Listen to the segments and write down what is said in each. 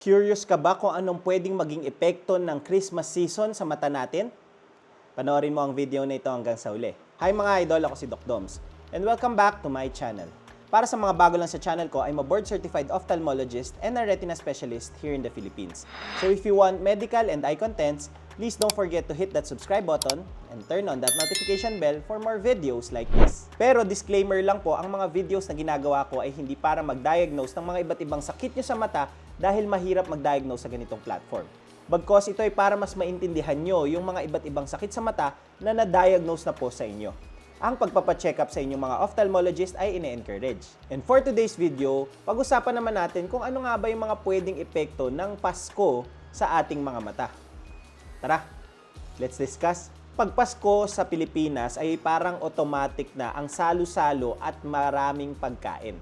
Curious ka ba kung anong pwedeng maging epekto ng Christmas season sa mata natin? Panoorin mo ang video na ito hanggang sa uli. Hi mga idol, ako si Doc Doms. And welcome back to my channel. Para sa mga bago lang sa channel ko, I'm a board-certified ophthalmologist and a retina specialist here in the Philippines. So if you want medical and eye contents, please don't forget to hit that subscribe button and turn on that notification bell for more videos like this. Pero disclaimer lang po, ang mga videos na ginagawa ko ay hindi para mag-diagnose ng mga iba't ibang sakit nyo sa mata dahil mahirap mag-diagnose sa ganitong platform. Bagkos ito ay para mas maintindihan nyo yung mga iba't ibang sakit sa mata na na-diagnose na po sa inyo. Ang pagpapacheck up sa inyong mga ophthalmologist ay ine-encourage. And for today's video, pag-usapan naman natin kung ano nga ba yung mga pwedeng epekto ng Pasko sa ating mga mata. Tara, let's discuss. Pag Pasko sa Pilipinas ay parang automatic na ang salo-salo at maraming pagkain.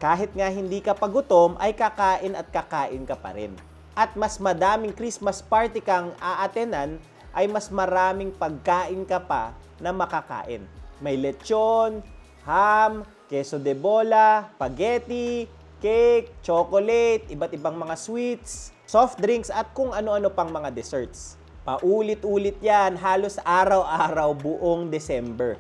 Kahit nga hindi ka pagutom, ay kakain at kakain ka pa rin. At mas madaming Christmas party kang aatenan, ay mas maraming pagkain ka pa na makakain. May lechon, ham, queso de bola, spaghetti, cake, chocolate, iba't ibang mga sweets, soft drinks at kung ano-ano pang mga desserts. Paulit-ulit yan, halos araw-araw buong December.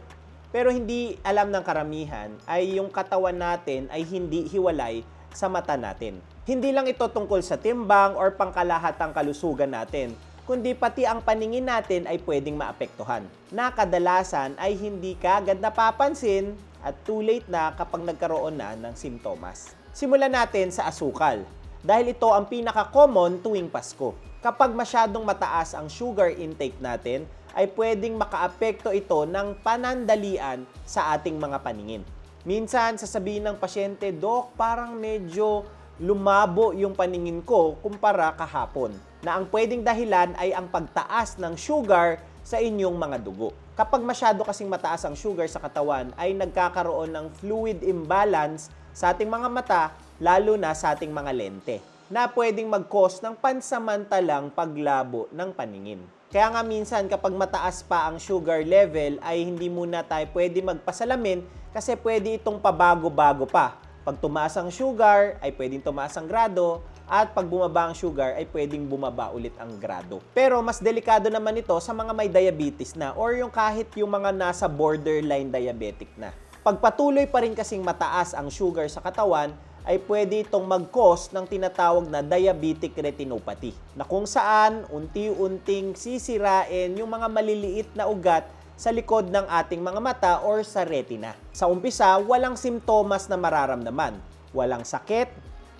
Pero hindi alam ng karamihan ay yung katawan natin ay hindi hiwalay sa mata natin. Hindi lang ito tungkol sa timbang or pangkalahatang kalusugan natin, kundi pati ang paningin natin ay pwedeng maapektuhan. Na kadalasan ay hindi kaagad napapansin at too late na kapag nagkaroon na ng simptomas. Simulan natin sa asukal, dahil ito ang pinaka-common tuwing Pasko. Kapag masyadong mataas ang sugar intake natin, ay pwedeng makaapekto ito ng panandalian sa ating mga paningin. Minsan, sasabihin ng pasyente, Dok, parang medyo lumabo yung paningin ko kumpara kahapon, na ang pwedeng dahilan ay ang pagtaas ng sugar sa inyong mga dugo. Kapag masyado kasing mataas ang sugar sa katawan, ay nagkakaroon ng fluid imbalance sa ating mga mata, lalo na sa ating mga lente, na pwedeng mag-cause ng pansamantalang paglabo ng paningin. Kaya nga minsan kapag mataas pa ang sugar level ay hindi muna tayo pwede magpasalamin kasi pwede itong pabago-bago pa. Pag tumaas ang sugar ay pwedeng tumaas ang grado at pag bumaba ang sugar ay pwedeng bumaba ulit ang grado. Pero mas delikado naman ito sa mga may diabetes na or yung kahit yung mga nasa borderline diabetic na. Pag patuloy pa rin kasing mataas ang sugar sa katawan, ay pwede itong mag-cause ng tinatawag na diabetic retinopathy, na kung saan unti-unting sisirain yung mga maliliit na ugat sa likod ng ating mga mata or sa retina. Sa umpisa, walang simptomas na mararamdaman. Walang sakit,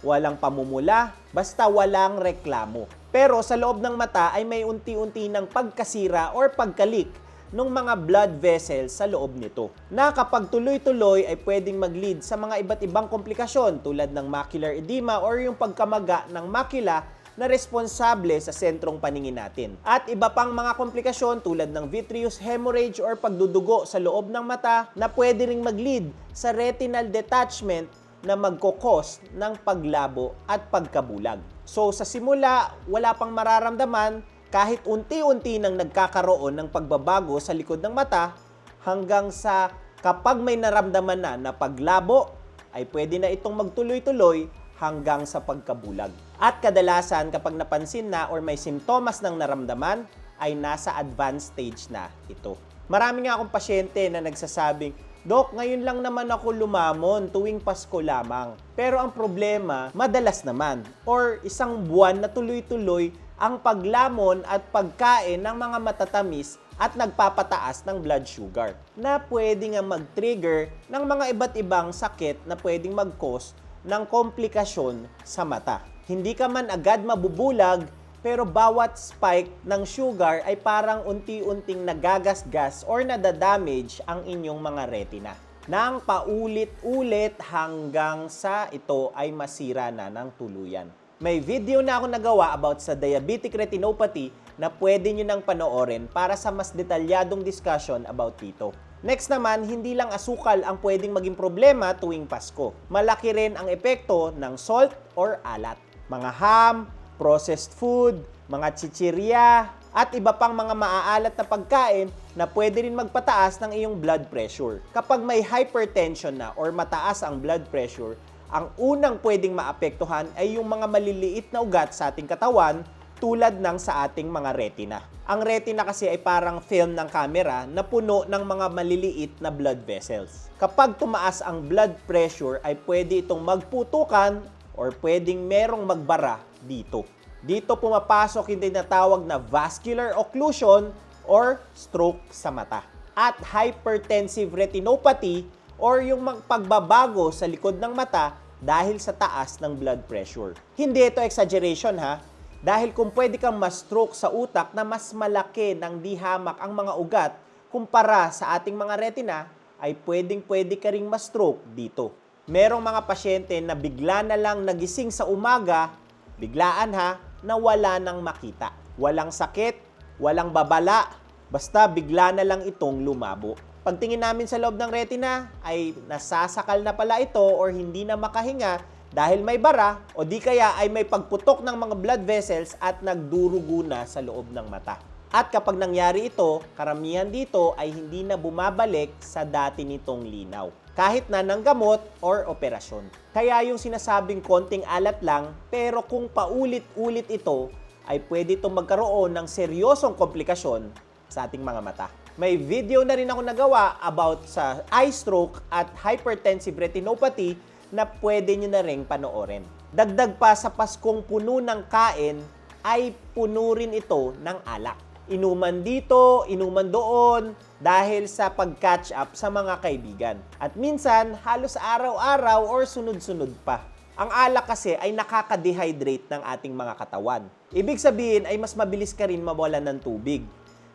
walang pamumula, basta walang reklamo. Pero sa loob ng mata ay may unti-unti ng pagkasira or pagkalik ng mga blood vessels sa loob nito, na kapag tuloy-tuloy ay pwedeng mag-lead sa mga iba't ibang komplikasyon tulad ng macular edema or yung pagkamaga ng macula na responsable sa sentrong paningin natin. At iba pang mga komplikasyon tulad ng vitreous hemorrhage or pagdudugo sa loob ng mata na pwede ring mag-lead sa retinal detachment na magkokos ng paglabo at pagkabulag. So sa simula, wala pang mararamdaman, kahit unti-unti nang nagkakaroon ng pagbabago sa likod ng mata, hanggang sa kapag may naramdaman na paglabo, ay pwede na itong magtuloy-tuloy hanggang sa pagkabulag. At kadalasan kapag napansin na or may simptomas ng naramdaman, ay nasa advanced stage na ito. Marami nga akong pasyente na nagsasabing, Dok, ngayon lang naman ako lumamon tuwing Pasko lamang. Pero ang problema, madalas naman or isang buwan na tuloy-tuloy ang paglamon at pagkain ng mga matatamis at nagpapataas ng blood sugar na pwede nga mag-trigger ng mga iba't ibang sakit na pwedeng mag-cause ng komplikasyon sa mata. Hindi ka man agad mabubulag, pero bawat spike ng sugar ay parang unti-unting nagagasgas or nadadamage ang inyong mga retina nang paulit-ulit hanggang sa ito ay masira na ng tuluyan. May video na ako nagawa about sa diabetic retinopathy na pwede nyo nang panoorin para sa mas detalyadong discussion about dito. Next naman, hindi lang asukal ang pwedeng maging problema tuwing Pasko. Malaki rin ang epekto ng salt or alat. Mga ham, processed food, mga chichirya, at iba pang mga maaalat na pagkain na pwede rin magpataas ng iyong blood pressure. Kapag may hypertension na or mataas ang blood pressure, ang unang pwedeng maapektuhan ay yung mga maliliit na ugat sa ating katawan tulad ng sa ating mga retina. Ang retina kasi ay parang film ng camera na puno ng mga maliliit na blood vessels. Kapag tumaas ang blood pressure ay pwede itong magputukan or pwedeng merong magbara dito. Dito pumapasok yung tinatawag na vascular occlusion or stroke sa mata. At hypertensive retinopathy or yung pagbabago sa likod ng mata dahil sa taas ng blood pressure. Hindi ito exaggeration ha, dahil kung pwede kang ma-stroke sa utak na mas malaki ng dihamak ang mga ugat kumpara sa ating mga retina, ay pwede ka ring ma-stroke dito. Merong mga pasyente na bigla na lang nagising sa umaga, biglaan ha, na wala nang makita. Walang sakit, walang babala, basta bigla na lang itong lumabo. Pagtingin namin sa loob ng retina, ay nasasakal na pala ito or hindi na makahinga dahil may bara o di kaya ay may pagputok ng mga blood vessels at nagdurugo na sa loob ng mata. At kapag nangyari ito, karamihan dito ay hindi na bumabalik sa dati nitong linaw, kahit na ng gamot or operasyon. Kaya yung sinasabing konting alat lang, pero kung paulit-ulit ito, ay pwede itong magkaroon ng seryosong komplikasyon sa ating mga mata. May video na rin ako nagawa about sa eye stroke at hypertensive retinopathy na pwede nyo na rin panoorin. Dagdag pa sa Paskong puno ng kain, ay puno rin ito ng alak. Inuman dito, inuman doon, dahil sa pag-catch up sa mga kaibigan. At minsan, halos araw-araw or sunod-sunod pa. Ang alak kasi ay nakaka-dehydrate ng ating mga katawan. Ibig sabihin ay mas mabilis ka rin mawalan ng tubig,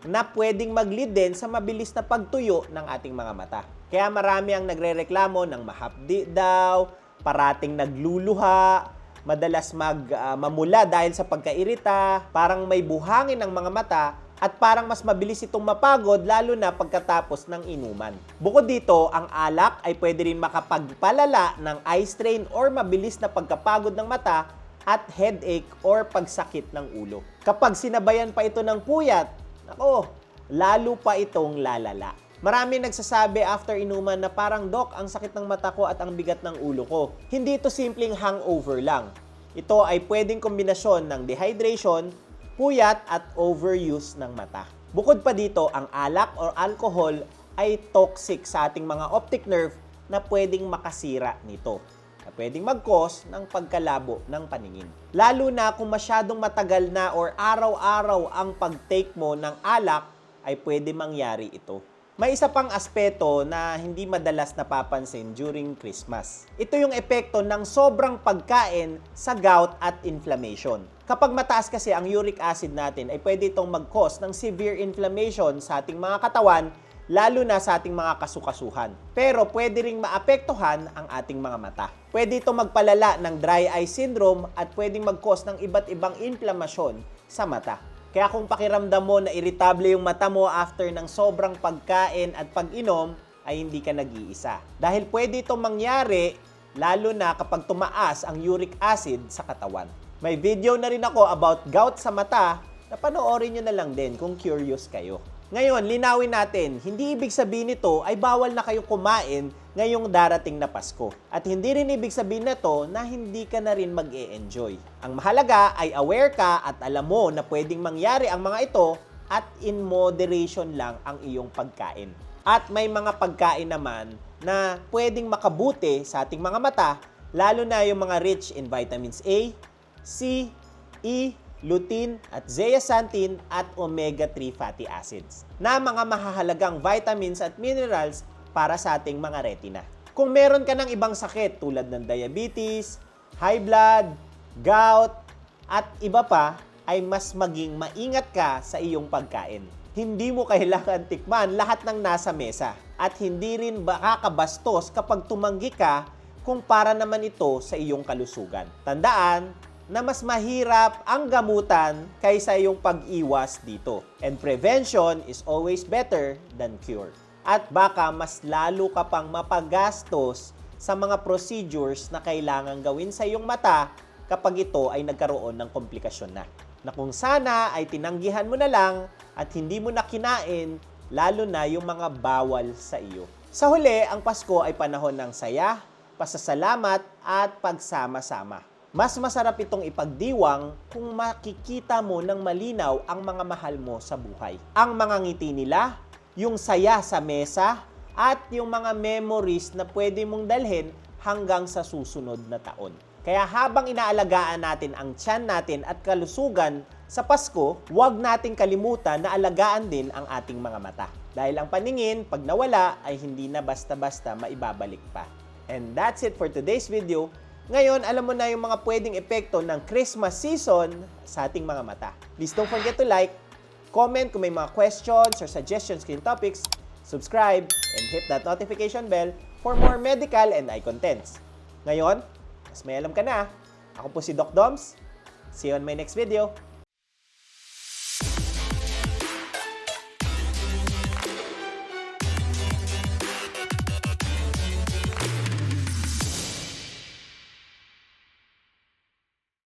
na pwedeng mag-lead din sa mabilis na pagtuyo ng ating mga mata. Kaya marami ang nagrereklamo ng mahapdi daw, parating nagluluha, madalas mamula dahil sa pagkairita, parang may buhangin ng mga mata, at parang mas mabilis itong mapagod lalo na pagkatapos ng inuman. Bukod dito, ang alak ay pwede rin makapagpalala ng eye strain or mabilis na pagkapagod ng mata at headache or pagsakit ng ulo. Kapag sinabayan pa ito ng puyat, lalo pa itong lalala. Marami nagsasabi after inuman na parang, "Dok, ang sakit ng mata ko at ang bigat ng ulo ko." Hindi ito simpleng hangover lang. Ito ay pwedeng kombinasyon ng dehydration, puyat at overuse ng mata. Bukod pa dito, ang alak o alcohol ay toxic sa ating mga optic nerve na pwedeng makasira nito, na pwedeng mag-cause ng pagkalabo ng paningin. Lalo na kung masyadong matagal na or araw-araw ang pag-take mo ng alak, ay pwede mangyari ito. May isa pang aspeto na hindi madalas napapansin during Christmas. Ito yung epekto ng sobrang pagkain sa gout at inflammation. Kapag mataas kasi ang uric acid natin, ay pwede itong mag-cause ng severe inflammation sa ating mga katawan, lalo na sa ating mga kasukasuhan. Pero pwede ring maapektuhan ang ating mga mata. Pwede itong magpalala ng dry eye syndrome at pwedeng mag-cause ng iba't ibang inflamasyon sa mata. Kaya kung pakiramdam mo na irritable yung mata mo after ng sobrang pagkain at pag-inom, ay hindi ka nag-iisa. Dahil pwede itong mangyari, lalo na kapag tumaas ang uric acid sa katawan. May video na rin ako about gout sa mata, na panoorin nyo na lang din kung curious kayo. Ngayon, linawin natin, hindi ibig sabihin nito ay bawal na kayo kumain ngayong darating na Pasko. At hindi rin ibig sabihin na to na hindi ka na rin mag-e-enjoy. Ang mahalaga ay aware ka at alam mo na pwedeng mangyari ang mga ito at in moderation lang ang iyong pagkain. At may mga pagkain naman na pwedeng makabuti sa ating mga mata, lalo na yung mga rich in vitamins A, C, E, lutein at zeaxanthin at omega-3 fatty acids na mga mahahalagang vitamins at minerals para sa ating mga retina. Kung meron ka ng ibang sakit tulad ng diabetes, high blood, gout, at iba pa, ay mas maging maingat ka sa iyong pagkain. Hindi mo kailangan tikman lahat ng nasa mesa at hindi rin makakabastos kapag tumanggi ka kung para naman ito sa iyong kalusugan. Tandaan na mas mahirap ang gamutan kaysa yung pag-iwas dito. And prevention is always better than cure. At baka mas lalo ka pang mapagastos sa mga procedures na kailangan gawin sa iyong mata kapag ito ay nagkaroon ng komplikasyon na. Na kung sana ay tinanggihan mo na lang at hindi mo na kinain, lalo na yung mga bawal sa iyo. Sa huli, ang Pasko ay panahon ng saya, pasasalamat at pagsama-sama. Mas masarap itong ipagdiwang kung makikita mo ng malinaw ang mga mahal mo sa buhay. Ang mga ngiti nila, yung saya sa mesa, at yung mga memories na pwede mong dalhin hanggang sa susunod na taon. Kaya habang inaalagaan natin ang tiyan natin at kalusugan sa Pasko, huwag nating kalimutan na alagaan din ang ating mga mata. Dahil ang paningin, pag nawala, ay hindi na basta-basta maibabalik pa. And that's it for today's video. Ngayon, alam mo na yung mga pwedeng epekto ng Christmas season sa ating mga mata. Please don't forget to like, comment kung may mga questions or suggestions kayong topics, subscribe, and hit that notification bell for more medical and eye contents. Ngayon, mas may alam ka na. Ako po si Doc Doms. See you on my next video.